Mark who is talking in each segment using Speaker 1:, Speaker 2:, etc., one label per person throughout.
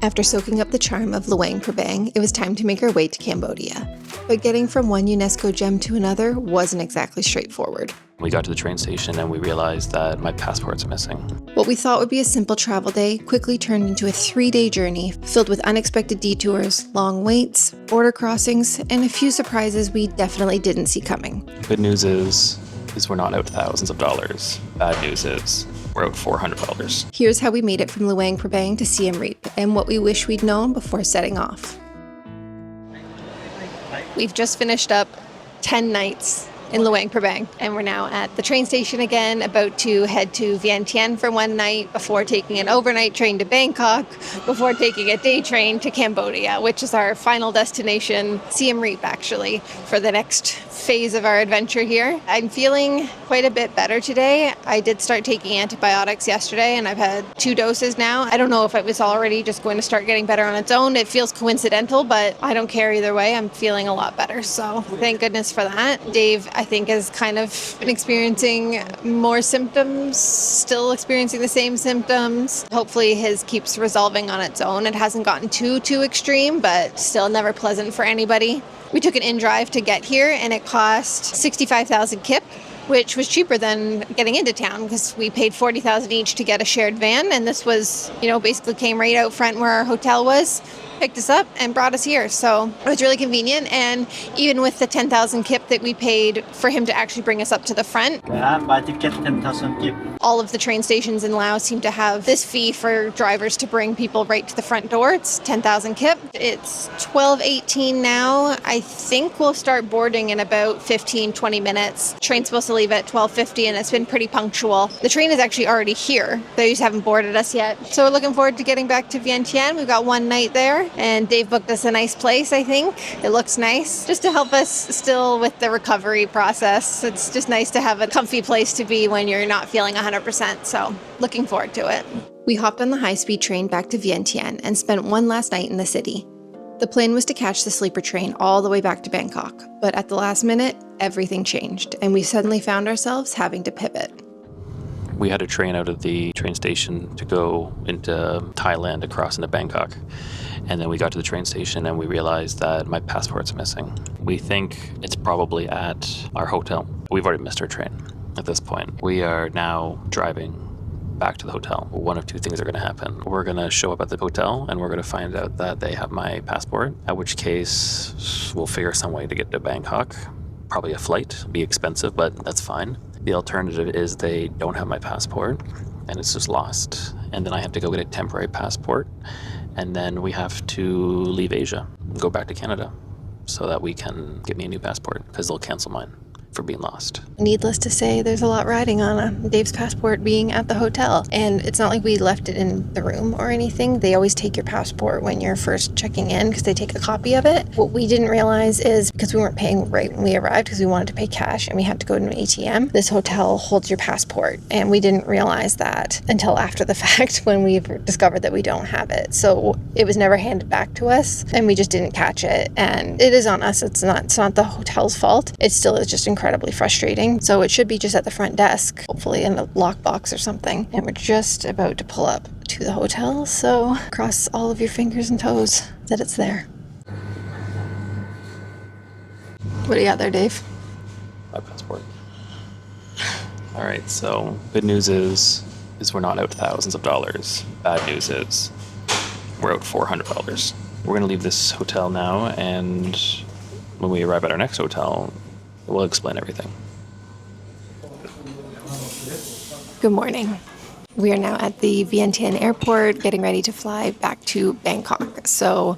Speaker 1: After soaking up the charm of Luang Prabang, it was time to make our way to Cambodia. But getting from one UNESCO gem to another wasn't exactly straightforward.
Speaker 2: We got to the train station and we realized that my passport's missing.
Speaker 1: What we thought would be a simple travel day quickly turned into a 3-day journey filled with unexpected detours, long waits, border crossings, and a few surprises we definitely didn't see coming.
Speaker 2: Good news is we're not out thousands of dollars. Bad news is we're out $400.
Speaker 1: Here's how we made it from Luang Prabang to Siem Reap and what we wish we'd known before setting off. We've just finished up 10 nights in Luang Prabang, and we're now at the train station again, about to head to Vientiane for one night before taking an overnight train to Bangkok, before taking a day train to Cambodia, which is our final destination, Siem Reap actually, for the next phase of our adventure here. I'm feeling quite a bit better today. I did start taking antibiotics yesterday and I've had 2 doses now. I don't know if it was already just going to start getting better on its own. It feels coincidental, but I don't care either way. I'm feeling a lot better, so thank goodness for that. Dave, I think, is kind of been experiencing more symptoms, still experiencing the same symptoms. Hopefully his keeps resolving on its own. It hasn't gotten too extreme, but still never pleasant for anybody. We took an in-drive to get here and it cost 65,000 kip, which was cheaper than getting into town because we paid 40,000 each to get a shared van, and this was, basically came right out front where our hotel was, picked us up and brought us here. So it was really convenient, and even with the 10,000 kip that we paid for him to actually bring us up to the front,
Speaker 3: buy ticket 10,000 kip.
Speaker 1: All of the train stations in Laos seem to have this fee for drivers to bring people right to the front door. It's 10,000 kip. It's 12:18 now. I think we'll start boarding in about 15-20 minutes. Train's supposed to leave at 12:50 and it's been pretty punctual. The train is actually already here. They just haven't boarded us yet. So we're looking forward to getting back to Vientiane. We've got one night there and Dave booked us a nice place, I think. It looks nice. Just to help us still with the recovery process. It's just nice to have a comfy place to be when you're not feeling 100%. So looking forward to it. We hopped on the high-speed train back to Vientiane and spent one last night in the city. The plan was to catch the sleeper train all the way back to Bangkok, but at the last minute, everything changed, and we suddenly found ourselves having to pivot.
Speaker 2: We had a train out of the train station to go into Thailand, across into Bangkok. And then we got to the train station and we realized that my passport's missing. We think it's probably at our hotel. We've already missed our train at this point. We are now driving back to the hotel. One of two things are going to happen. We're going to show up at the hotel and we're going to find out that they have my passport, at which case we'll figure some way to get to Bangkok. Probably a flight, be expensive, but that's fine. The alternative is they don't have my passport and it's just lost. And then I have to go get a temporary passport. And then we have to leave Asia and go back to Canada so that we can get me a new passport because they'll cancel mine for being lost.
Speaker 1: Needless to say, there's a lot riding on Dave's passport being at the hotel. And it's not like we left it in the room or anything. They always take your passport when you're first checking in because they take a copy of it. What we didn't realize is because we weren't paying right when we arrived because we wanted to pay cash and we had to go to an ATM, this hotel holds your passport. And we didn't realize that until after the fact when we've discovered that we don't have it. So it was never handed back to us and we just didn't catch it. And it is on us. It's not the hotel's fault. It still is just incredibly frustrating. So it should be just at the front desk, hopefully in a lockbox or something. And we're just about to pull up to the hotel. So cross all of your fingers and toes that it's there. What do you got there, Dave?
Speaker 2: My passport. All right, so good news is we're not out thousands of dollars. Bad news is we're out $400. We're going to leave this hotel now, and when we arrive at our next hotel, we'll explain everything.
Speaker 1: Good morning. We are now at the Vientiane airport, getting ready to fly back to Bangkok. So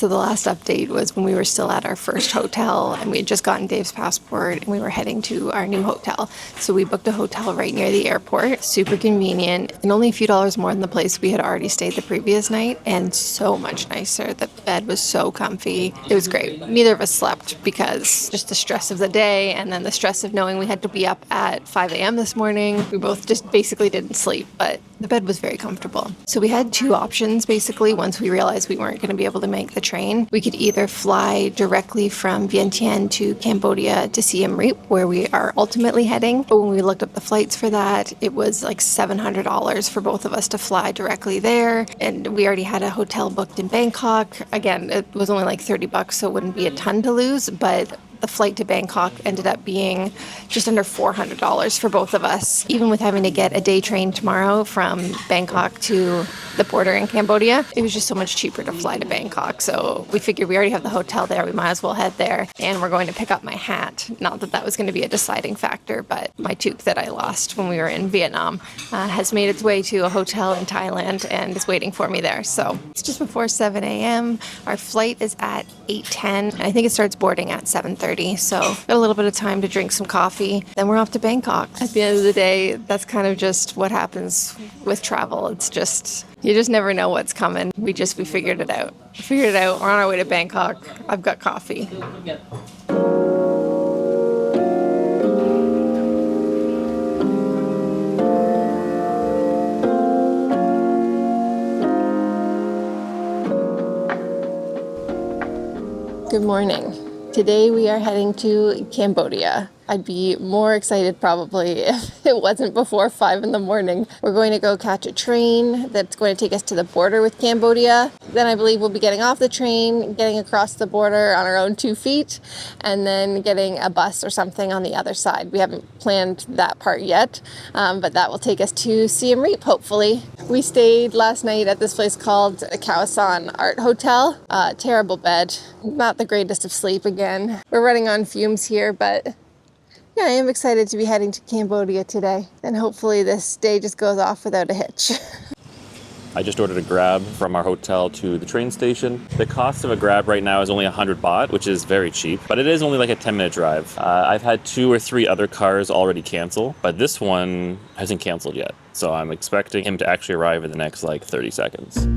Speaker 1: the last update was when we were still at our first hotel and we had just gotten Dave's passport and we were heading to our new hotel. So we booked a hotel right near the airport, super convenient, and only a few dollars more than the place we had already stayed the previous night, and so much nicer. The bed was so comfy. It was great. Neither of us slept because just the stress of the day and then the stress of knowing we had to be up at 5 a.m. this morning. We both just basically didn't sleep, but the bed was very comfortable. So we had 2 options basically once we realized we weren't going to be able to make the the train. We could either fly directly from Vientiane to Cambodia to Siem Reap, where we are ultimately heading. But when we looked up the flights for that, it was like $700 for both of us to fly directly there. And we already had a hotel booked in Bangkok. Again, it was only like $30, so it wouldn't be a ton to lose, but the flight to Bangkok ended up being just under $400 for both of us. Even with having to get a day train tomorrow from Bangkok to the border in Cambodia, it was just so much cheaper to fly to Bangkok. So we figured we already have the hotel there, we might as well head there. And we're going to pick up my hat. Not that that was going to be a deciding factor, but my toque that I lost when we were in Vietnam has made its way to a hotel in Thailand and is waiting for me there. So it's just before 7 a.m. Our flight is at 8:10, and I think it starts boarding at 7:30. So got a little bit of time to drink some coffee. Then we're off to Bangkok. At the end of the day, that's kind of just what happens with travel. It's just, you just never know what's coming. We figured it out. We're on our way to Bangkok. I've got coffee. Good morning. Today we are heading to Cambodia. I'd be more excited probably if it wasn't before 5 in the morning. We're going to go catch a train that's going to take us to the border with Cambodia. Then I believe we'll be getting off the train, getting across the border on our own 2 feet, and then getting a bus or something on the other side. We haven't planned that part yet, but that will take us to Siem Reap, hopefully. We stayed last night at this place called Khao San Art Hotel. Terrible bed, not the greatest of sleep again. We're running on fumes here, but yeah, I am excited to be heading to Cambodia today. And hopefully this day just goes off without a hitch.
Speaker 2: I just ordered a Grab from our hotel to the train station. The cost of a Grab right now is only 100 baht, which is very cheap, but it is only like a 10-minute drive. I've had 2 or 3 other cars already cancel, but this one hasn't canceled yet. So I'm expecting him to actually arrive in the next like 30 seconds.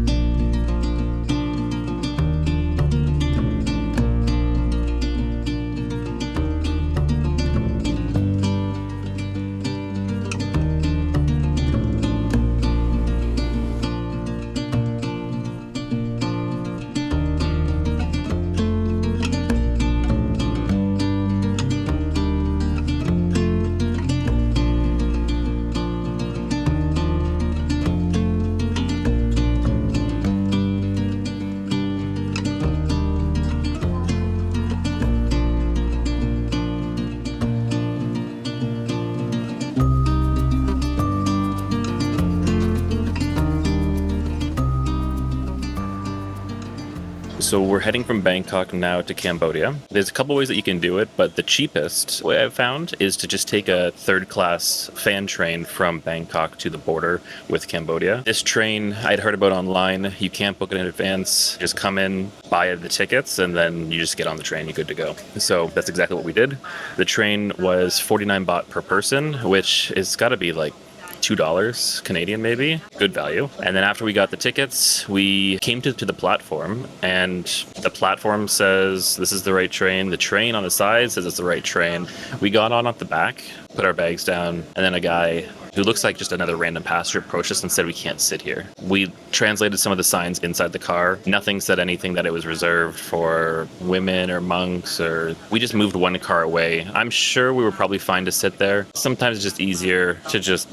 Speaker 2: So we're heading from Bangkok now to Cambodia. There's a couple ways that you can do it, but the cheapest way I've found is to just take a third-class fan train from Bangkok to the border with Cambodia. This train I'd heard about online. You can't book it in advance. Just come in, buy the tickets, and then you just get on the train. You're good to go. So that's exactly what we did. The train was 49 baht per person, which is got to be like $2 Canadian maybe. Good value. And then after we got the tickets, we came to the platform, and the platform says this is the right train. The train on the side says it's the right train. We got on at the back, put our bags down, and then a guy who looks like just another random passenger approached us and said we can't sit here. We translated some of the signs inside the car. Nothing said anything that it was reserved for women or monks, or we just moved one car away. I'm sure we were probably fine to sit there. Sometimes it's just easier to just,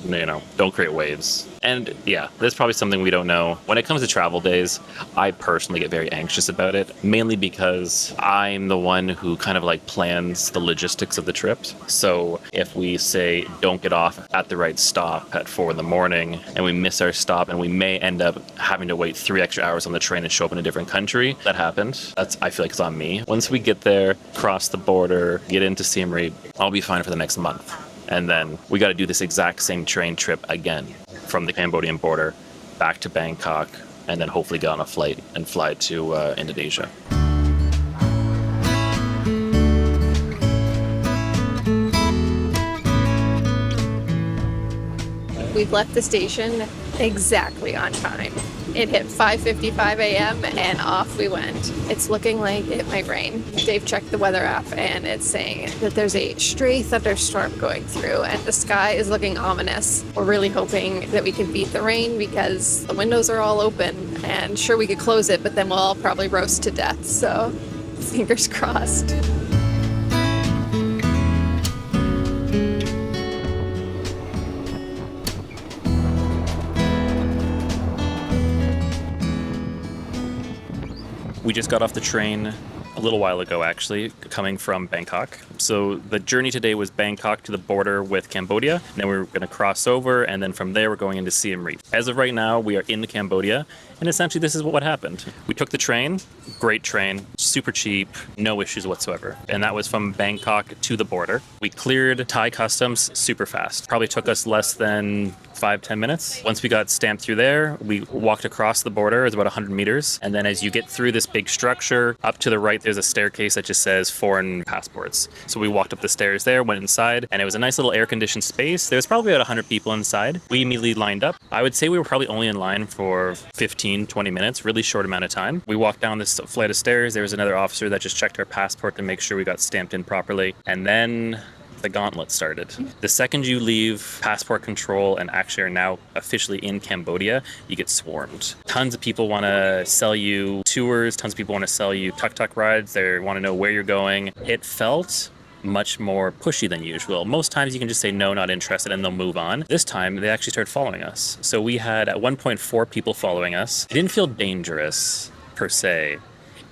Speaker 2: don't create waves. And yeah, that's probably something we don't know. When it comes to travel days, I personally get very anxious about it, mainly because I'm the one who kind of like plans the logistics of the trip. So if we say don't get off at the right stop at 4 in the morning and we miss our stop and we may end up having to wait 3 extra hours on the train and show up in a different country, that happened. I feel like it's on me. Once we get there, cross the border, get into Siem Reap, I'll be fine for the next month. And then we got to do this exact same train trip again from the Cambodian border back to Bangkok, and then hopefully get on a flight and fly to Indonesia.
Speaker 1: We've left the station exactly on time. It hit 5:55 a.m. and off we went. It's looking like it might rain. Dave checked the weather app and it's saying that there's a stray thunderstorm going through and the sky is looking ominous. We're really hoping that we can beat the rain because the windows are all open and sure we could close it, but then we'll all probably roast to death. So fingers crossed.
Speaker 2: We just got off the train a little while ago, actually, coming from Bangkok. So the journey today was Bangkok to the border with Cambodia, and then we're going to cross over, and then from there we're going into Siem Reap. As of right now, we are in Cambodia, and essentially this is what happened. We took the train, great train, super cheap, no issues whatsoever, and that was from Bangkok to the border. We cleared Thai customs super fast. Probably took us less than 5-10 minutes. Once we got stamped through there, we walked across the border. It was about 100 meters. And then as you get through this big structure, up to the right, there's a staircase that just says foreign passports. So we walked up the stairs there, went inside, and it was a nice little air-conditioned space. There was probably about 100 people inside. We immediately lined up. I would say we were probably only in line for 15-20 minutes, really short amount of time. We walked down this flight of stairs. There was another officer that just checked our passport to make sure we got stamped in properly. And then the gauntlet started. The second you leave passport control and actually are now officially in Cambodia, you get swarmed. Tons of people want to sell you tours, tons of people want to sell you tuk-tuk rides, they want to know where you're going. It felt much more pushy than usual. Most times you can just say no, not interested, and they'll move on. This time they actually started following us. So we had at one point 4 people following us. It didn't feel dangerous per se,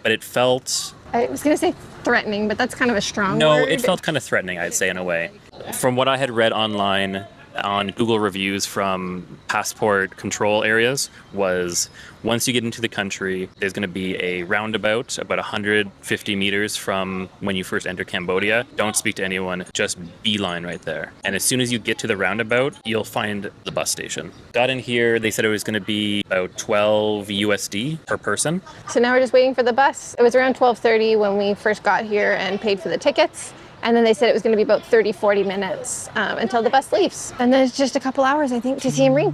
Speaker 2: but it felt,
Speaker 1: I was going to say threatening, but that's kind of a strong word.
Speaker 2: no, it felt kind of threatening, I'd say, in a way. From what I had read online on Google reviews from passport control areas was once you get into the country, there's going to be a roundabout about 150 meters from when you first enter Cambodia. Don't speak to anyone, just beeline right there. And as soon as you get to the roundabout, you'll find the bus station. Got in here, they said it was going to be about 12 USD per person.
Speaker 1: So now we're just waiting for the bus. It was around 12:30 when we first got here and paid for the tickets. And then they said it was going to be about 30-40 minutes until the bus leaves. And then it's just a couple hours, I think, to Siem Reap.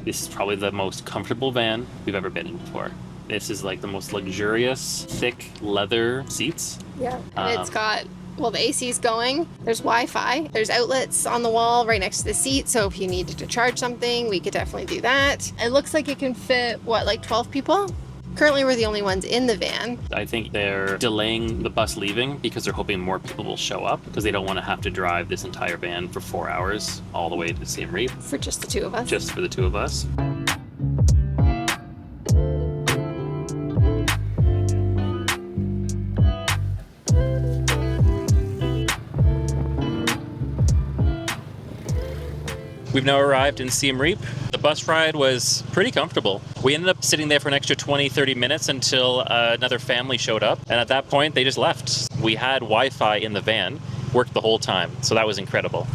Speaker 2: This is probably the most comfortable van we've ever been in before. This is like the most luxurious, thick leather seats.
Speaker 1: Yeah. And it's got, well, the AC's going. There's Wi-Fi. There's outlets on the wall right next to the seat. So if you needed to charge something, we could definitely do that. It looks like it can fit, what, like 12 people? Currently, we're the only ones in the van.
Speaker 2: I think they're delaying the bus leaving because they're hoping more people will show up because they don't want to have to drive this entire van for 4 hours all the way to Siem Reap.
Speaker 1: For just the two of us.
Speaker 2: Just for the two of us. We've now arrived in Siem Reap. The bus ride was pretty comfortable. We ended up sitting there for an extra 20-30 minutes until another family showed up. And at that point, they just left. We had Wi-Fi in the van, worked the whole time. So that was incredible.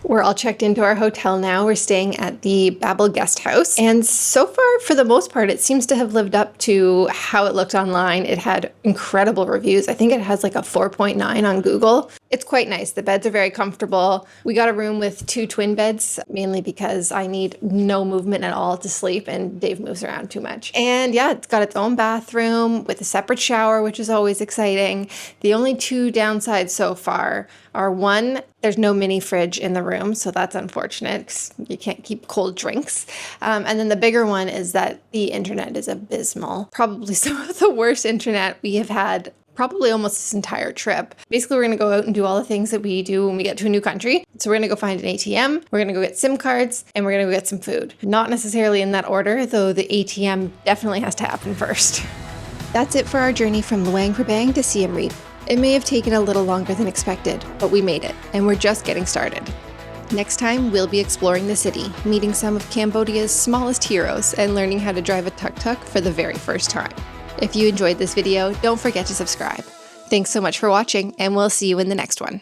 Speaker 1: We're all checked into our hotel now. We're staying at the Babel Guest House. And so far, for the most part, it seems to have lived up to how it looked online. It had incredible reviews. I think it has like a 4.9 on Google. It's quite nice. The beds are very comfortable. We got a room with 2 twin beds, mainly because I need no movement at all to sleep and Dave moves around too much. And yeah, it's got its own bathroom with a separate shower, which is always exciting. The only 2 downsides so far are, one, there's no mini fridge in the room, so that's unfortunate 'cause you can't keep cold drinks. And then the bigger one is that the internet is abysmal. Probably some of the worst internet we have had probably almost this entire trip. Basically, we're going to go out and do all the things that we do when we get to a new country. So we're going to go find an ATM, we're going to go get SIM cards, and we're going to go get some food. Not necessarily in that order, though the ATM definitely has to happen first. That's it for our journey from Luang Prabang to Siem Reap. It may have taken a little longer than expected, but we made it, and we're just getting started. Next time, we'll be exploring the city, meeting some of Cambodia's smallest heroes, and learning how to drive a tuk-tuk for the very first time. If you enjoyed this video, don't forget to subscribe. Thanks so much for watching, and we'll see you in the next one.